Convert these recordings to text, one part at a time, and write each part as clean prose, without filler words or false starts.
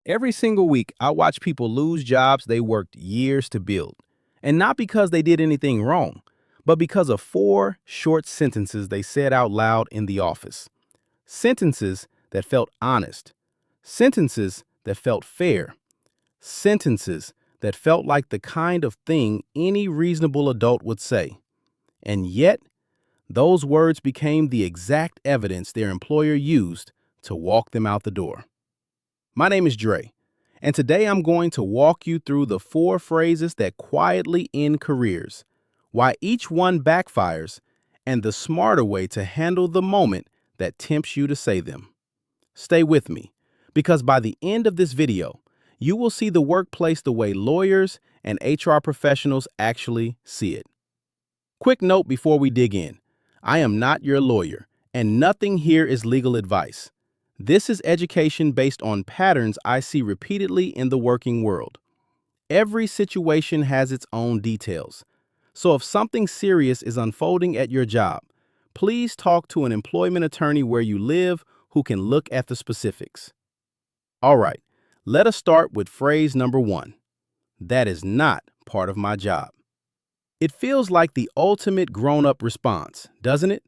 Every single week, I watch people lose jobs they worked years to build. And not because they did anything wrong, but because of four short sentences they said out loud in the office. Sentences that felt honest. Sentences that felt fair. Sentences that felt like the kind of thing any reasonable adult would say. And yet, those words became the exact evidence their employer used to walk them out the door. My name is Dre, and today I'm going to walk you through the four phrases that quietly end careers, why each one backfires, and the smarter way to handle the moment that tempts you to say them. Stay with me, because by the end of this video, you will see the workplace the way lawyers and HR professionals actually see it. Quick note before we dig in. I am not your lawyer, and nothing here is legal advice. This is education based on patterns I see repeatedly in the working world. Every situation has its own details. So if something serious is unfolding at your job, please talk to an employment attorney where you live who can look at the specifics. All right, let us start with phrase number one. That is not part of my job. It feels like the ultimate grown-up response, doesn't it?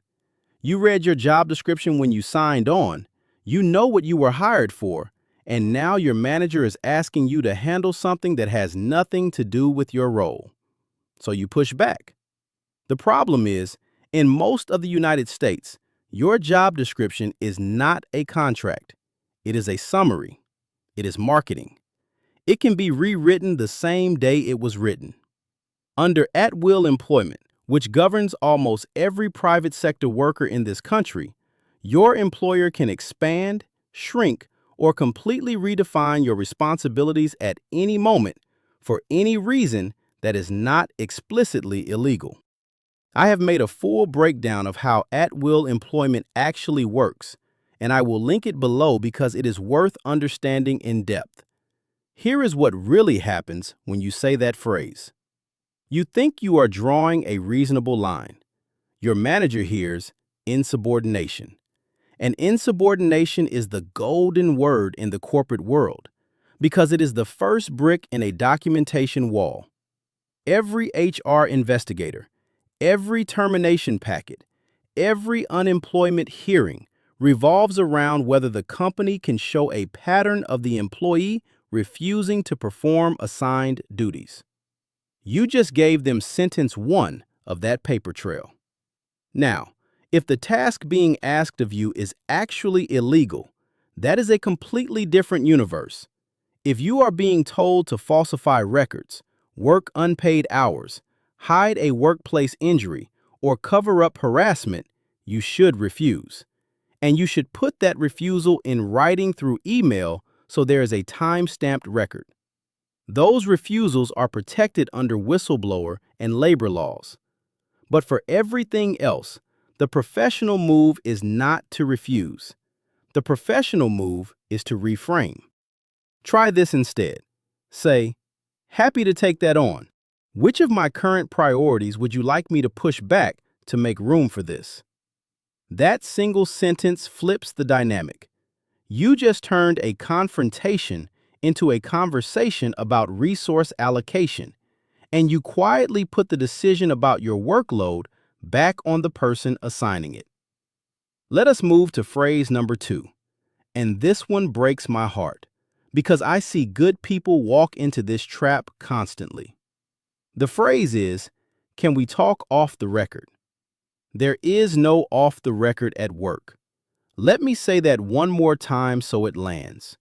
You read your job description when you signed on. You know what you were hired for, and now your manager is asking you to handle something that has nothing to do with your role. So you push back. The problem is, in most of the United States, your job description is not a contract. It is a summary. It is marketing. It can be rewritten the same day it was written. Under at-will employment, which governs almost every private sector worker in this country, your employer can expand, shrink, or completely redefine your responsibilities at any moment for any reason that is not explicitly illegal. I have made a full breakdown of how at-will employment actually works, and I will link it below because it is worth understanding in depth. Here is what really happens when you say that phrase. You think you are drawing a reasonable line. Your manager hears insubordination. And insubordination is the golden word in the corporate world because it is the first brick in a documentation wall. Every HR investigator, every termination packet, every unemployment hearing revolves around whether the company can show a pattern of the employee refusing to perform assigned duties. You just gave them sentence one of that paper trail. Now, if the task being asked of you is actually illegal, that is a completely different universe. If you are being told to falsify records, work unpaid hours, hide a workplace injury, or cover up harassment, you should refuse. And you should put that refusal in writing through email so there is a time-stamped record. Those refusals are protected under whistleblower and labor laws. But for everything else, the professional move is not to refuse. The professional move is to reframe. Try this instead. Say, happy to take that on. Which of my current priorities would you like me to push back to make room for this? That single sentence flips the dynamic. You just turned a confrontation into a conversation about resource allocation, and you quietly put the decision about your workload back on the person assigning it. Let us move to phrase number two. And this one breaks my heart because I see good people walk into this trap constantly. The phrase is, can we talk off the record? There is no off the record at work. Let me say that one more time so it lands.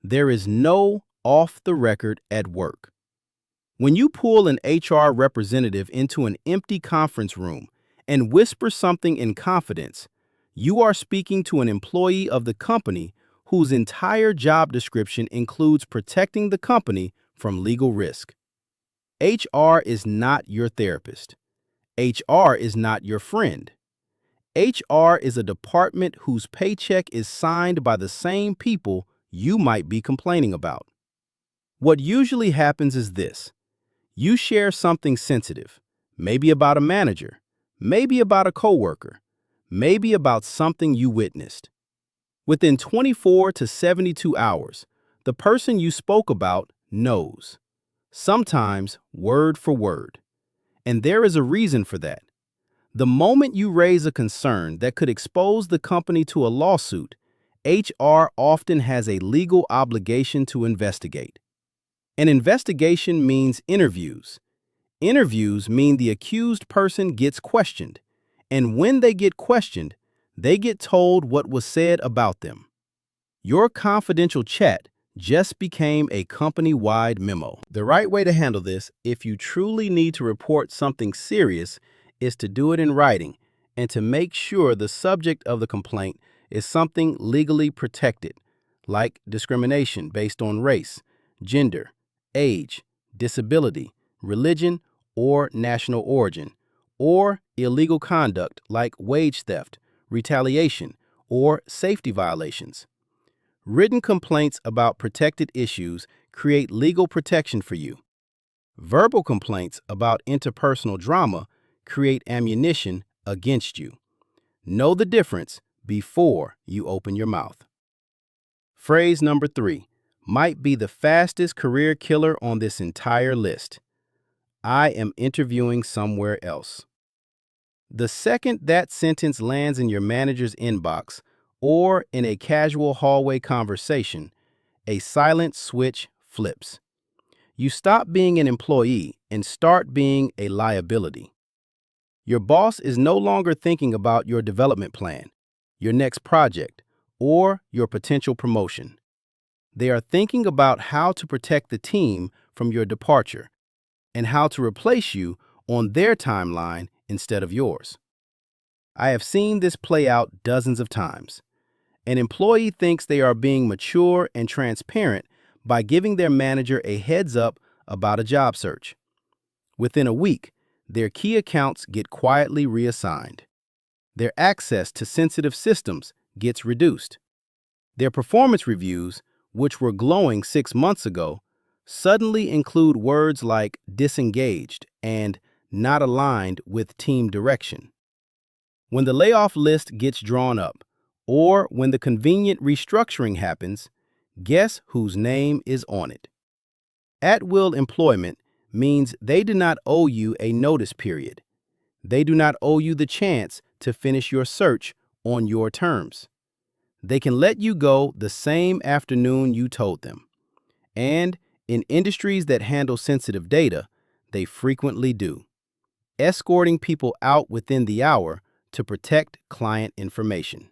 There is no off the record at work. When you pull an HR representative into an empty conference room and whisper something in confidence, you are speaking to an employee of the company whose entire job description includes protecting the company from legal risk. HR is not your therapist. HR is not your friend. HR is a department whose paycheck is signed by the same people you might be complaining about. What usually happens is this. You share something sensitive, maybe about a manager, maybe about a coworker, maybe about something you witnessed. Within 24 to 72 hours, The person you spoke about knows, sometimes word for word. And there is a reason for that. The moment you raise a concern that could expose the company to a lawsuit, HR often has a legal obligation to investigate. An investigation means interviews. Interviews mean the accused person gets questioned, and when they get questioned, they get told what was said about them. Your confidential chat just became a company-wide memo. The right way to handle this, if you truly need to report something serious, is to do it in writing and to make sure the subject of the complaint is something legally protected, like discrimination based on race, gender, age, disability, religion, or national origin, or illegal conduct like wage theft, retaliation, or safety violations. Written complaints about protected issues create legal protection for you. Verbal complaints about interpersonal drama create ammunition against you. Know the difference before you open your mouth. Phrase number 3 might be the fastest career killer on this entire list. I am interviewing somewhere else. The second that sentence lands in your manager's inbox or in a casual hallway conversation, a silent switch flips. You stop being an employee and start being a liability. Your boss is no longer thinking about your development plan, your next project, or your potential promotion. They are thinking about how to protect the team from your departure and how to replace you on their timeline instead of yours. I have seen this play out dozens of times. An employee thinks they are being mature and transparent by giving their manager a heads up about a job search. Within a week, their key accounts get quietly reassigned. Their access to sensitive systems gets reduced. Their performance reviews, which were glowing 6 months ago, suddenly include words like disengaged and not aligned with team direction. When the layoff list gets drawn up, or when the convenient restructuring happens, guess whose name is on it? At-will employment means they do not owe you a notice period. They do not owe you the chance to finish your search on your terms. They can let you go the same afternoon you told them. And in industries that handle sensitive data, they frequently do, escorting people out within the hour to protect client information.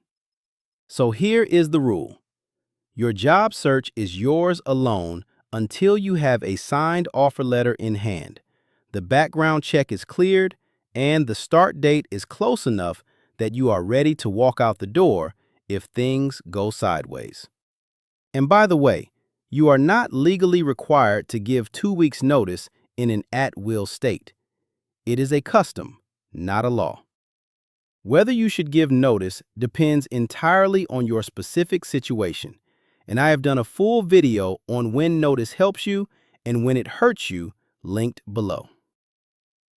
So here is the rule. Your job search is yours alone until you have a signed offer letter in hand, the background check is cleared, and the start date is close enough that you are ready to walk out the door if things go sideways. And by the way, you are not legally required to give 2 weeks' notice in an at-will state. It is a custom, not a law. Whether you should give notice depends entirely on your specific situation, and I have done a full video on when notice helps you and when it hurts you, linked below.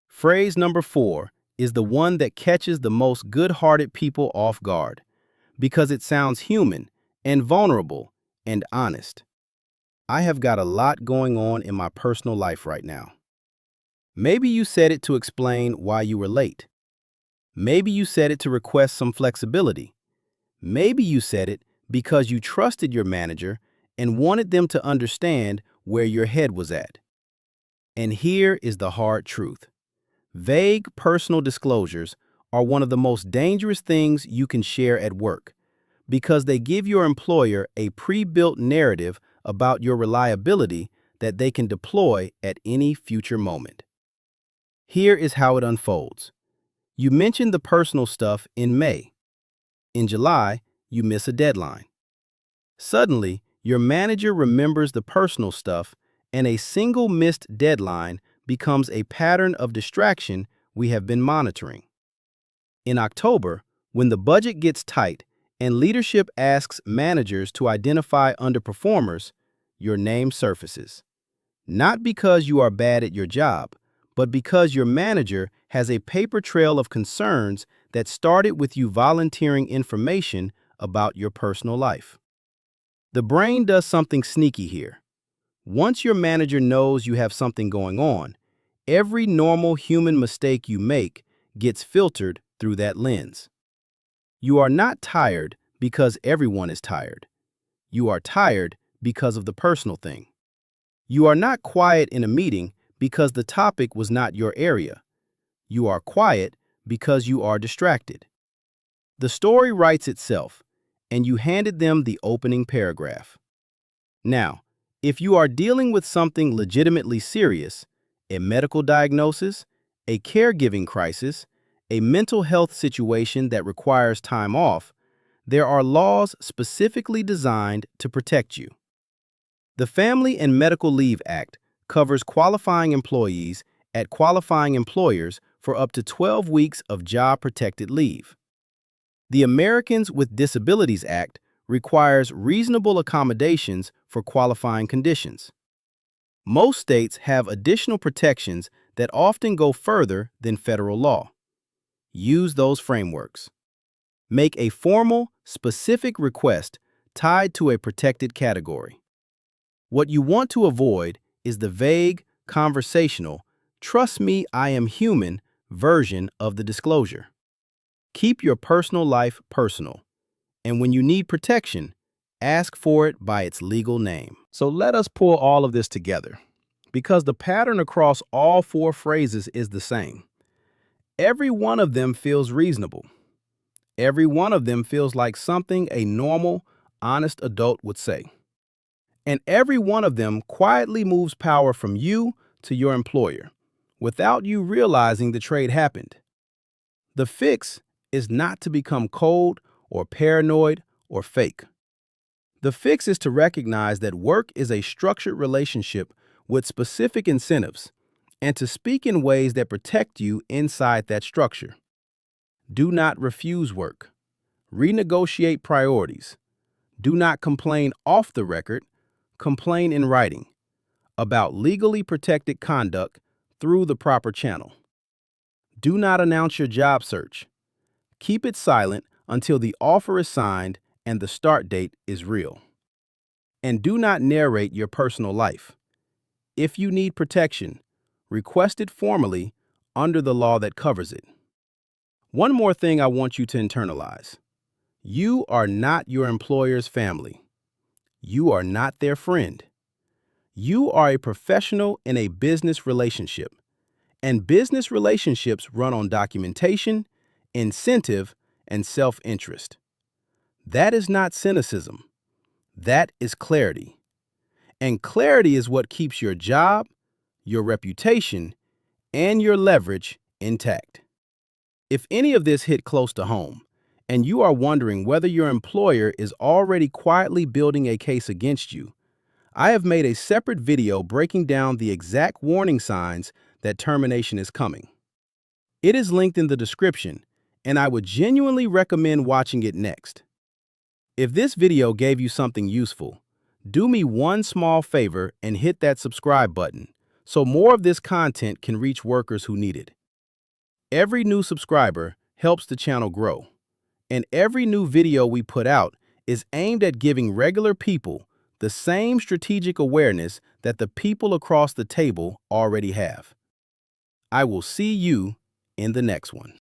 Phrase number 4 is the one that catches the most good-hearted people off guard because it sounds human and vulnerable and honest. I have got a lot going on in my personal life right now. Maybe you said it to explain why you were late. Maybe you said it to request some flexibility. Maybe you said it because you trusted your manager and wanted them to understand where your head was at. And here is the hard truth. Vague personal disclosures are one of the most dangerous things you can share at work because they give your employer a pre-built narrative about your reliability that they can deploy at any future moment. Here is how it unfolds. You mentioned the personal stuff in May. In July, you miss a deadline. Suddenly, your manager remembers the personal stuff, and a single missed deadline becomes a pattern of distraction we have been monitoring. In October, when the budget gets tight and leadership asks managers to identify underperformers, your name surfaces. Not because you are bad at your job, but because your manager has a paper trail of concerns that started with you volunteering information about your personal life. The brain does something sneaky here. Once your manager knows you have something going on, every normal human mistake you make gets filtered through that lens. You are not tired because everyone is tired. You are tired because of the personal thing. You are not quiet in a meeting because the topic was not your area. You are quiet because you are distracted. The story writes itself, and you handed them the opening paragraph. Now, if you are dealing with something legitimately serious, a medical diagnosis, a caregiving crisis, a mental health situation that requires time off, there are laws specifically designed to protect you. The Family and Medical Leave Act covers qualifying employees at qualifying employers for up to 12 weeks of job-protected leave. The Americans with Disabilities Act requires reasonable accommodations for qualifying conditions. Most states have additional protections that often go further than federal law. Use those frameworks. Make a formal, specific request tied to a protected category. What you want to avoid is the vague, conversational, "trust me, I am human" version of the disclosure. Keep your personal life personal, and when you need protection, ask for it by its legal name. So let us pull all of this together, because the pattern across all four phrases is the same. Every one of them feels reasonable. Every one of them feels like something a normal, honest adult would say. And every one of them quietly moves power from you to your employer, without you realizing the trade happened. The fix is not to become cold or paranoid or fake. The fix is to recognize that work is a structured relationship with specific incentives, and to speak in ways that protect you inside that structure. Do not refuse work. Renegotiate priorities. Do not complain off the record. Complain in writing about legally protected conduct through the proper channel. Do not announce your job search. Keep it silent until the offer is signed and the start date is real. And do not narrate your personal life. If you need protection, request it formally under the law that covers it. One more thing I want you to internalize. You are not your employer's family. You are not their friend. You are a professional in a business relationship, and business relationships run on documentation, incentive, and self-interest. That is not cynicism. That is clarity. And clarity is what keeps your job, your reputation, and your leverage intact. If any of this hit close to home, and you are wondering whether your employer is already quietly building a case against you, I have made a separate video breaking down the exact warning signs that termination is coming. It is linked in the description, and I would genuinely recommend watching it next. If this video gave you something useful, do me one small favor and hit that subscribe button so more of this content can reach workers who need it. Every new subscriber helps the channel grow, and every new video we put out is aimed at giving regular people the same strategic awareness that the people across the table already have. I will see you in the next one.